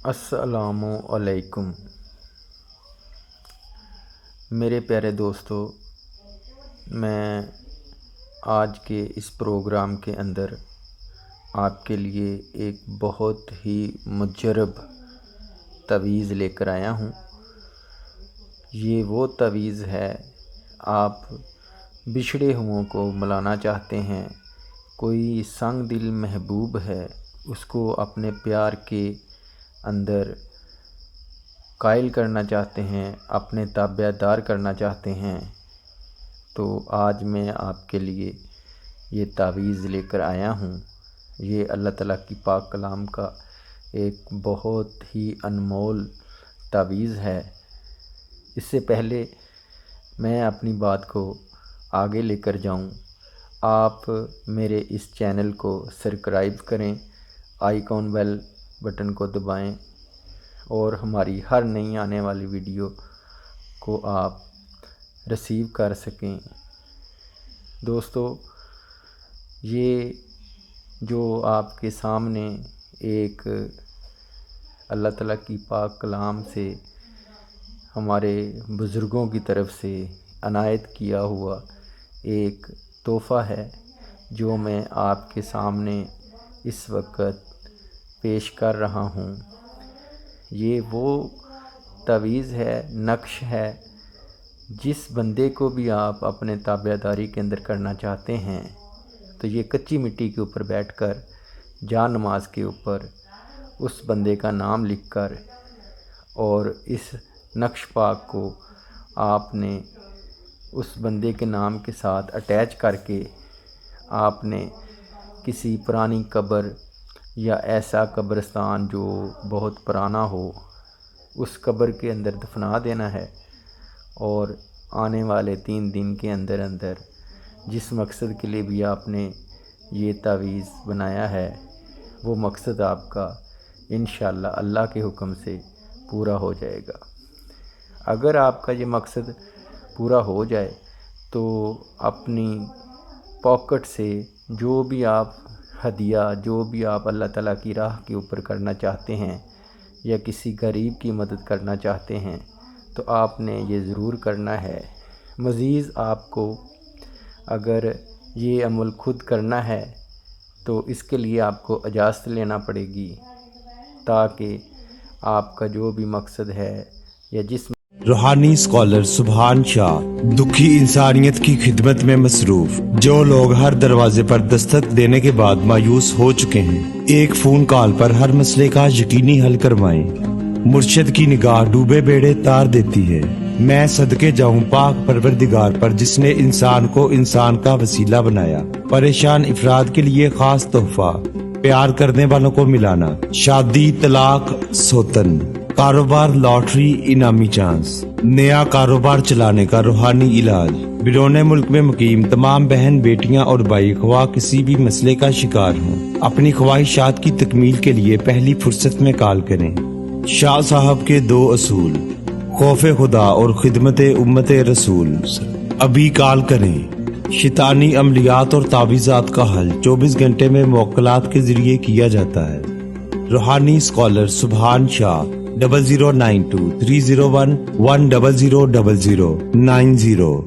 السلام علیکم میرے پیارے دوستو، میں آج کے اس پروگرام کے اندر آپ کے لیے ایک بہت ہی مجرب تعویذ لے کر آیا ہوں۔ یہ وہ تعویذ ہے، آپ بچھڑے ہوئوں کو ملانا چاہتے ہیں، کوئی سنگ دل محبوب ہے، اس کو اپنے پیار کے اندر قائل کرنا چاہتے ہیں، اپنے تابع دار کرنا چاہتے ہیں، تو آج میں آپ کے لیے یہ تعویذ لے کر آیا ہوں۔ یہ اللہ تعالیٰ کی پاک کلام کا ایک بہت ہی انمول تعویذ ہے۔ اس سے پہلے میں اپنی بات کو آگے لے کر جاؤں، آپ میرے اس چینل کو سبسکرائب کریں، آئیکن بیل بٹن کو دبائیں اور ہماری ہر نئی آنے والی ویڈیو کو آپ ریسیو کر سکیں۔ دوستو، یہ جو آپ کے سامنے ایک اللہ تعالیٰ کی پاک کلام سے ہمارے بزرگوں کی طرف سے عنایت کیا ہوا ایک تحفہ ہے، جو میں آپ کے سامنے اس وقت پیش کر رہا ہوں۔ یہ وہ تعویذ ہے، نقش ہے، جس بندے کو بھی آپ اپنے تابع داری کے اندر کرنا چاہتے ہیں تو یہ کچی مٹی کے اوپر بیٹھ کر جا نماز کے اوپر اس بندے کا نام لکھ کر اور اس نقش پاک کو آپ نے اس بندے کے نام کے ساتھ اٹیچ کر کے آپ نے کسی پرانی قبر یا ایسا قبرستان جو بہت پرانا ہو اس قبر کے اندر دفنا دینا ہے، اور آنے والے 3 دن کے اندر اندر جس مقصد کے لیے بھی آپ نے یہ تعویذ بنایا ہے وہ مقصد آپ کا انشاءاللہ اللہ کے حکم سے پورا ہو جائے گا۔ اگر آپ کا یہ مقصد پورا ہو جائے تو اپنی پاکٹ سے جو بھی آپ ہدیہ، جو بھی آپ اللہ تعالیٰ کی راہ کے اوپر کرنا چاہتے ہیں یا کسی غریب کی مدد کرنا چاہتے ہیں تو آپ نے یہ ضرور کرنا ہے۔ مزید آپ کو اگر یہ عمل خود کرنا ہے تو اس کے لیے آپ کو اجازت لینا پڑے گی، تاکہ آپ کا جو بھی مقصد ہے یا جس روحانی اسکالر سبحان شاہ دکھی انسانیت کی خدمت میں مصروف، جو لوگ ہر دروازے پر دستک دینے کے بعد مایوس ہو چکے ہیں، ایک فون کال پر ہر مسئلے کا یقینی حل کروائیں۔ مرشد کی نگاہ ڈوبے بیڑے تار دیتی ہے۔ میں صدقے جاؤں پاک پروردگار پر جس نے انسان کو انسان کا وسیلہ بنایا۔ پریشان افراد کے لیے خاص تحفہ، پیار کرنے والوں کو ملانا، شادی، طلاق، سوتن، کاروبار، لاٹری، انعامی چانس، نیا کاروبار چلانے کا روحانی علاج۔ بیرون ملک میں مقیم تمام بہن، بیٹیاں اور بھائی خواہ کسی بھی مسئلے کا شکار ہوں، اپنی خواہشات کی تکمیل کے لیے پہلی فرصت میں کال کریں۔ شاہ صاحب کے 2 اصول: خوف خدا اور خدمت امت رسول۔ ابھی کال کریں۔ شیطانی عملیات اور تعویذات کا حل 24 گھنٹے میں موکلات کے ذریعے کیا جاتا ہے۔ روحانی اسکالر سبحان شاہ 0092 301 10000 90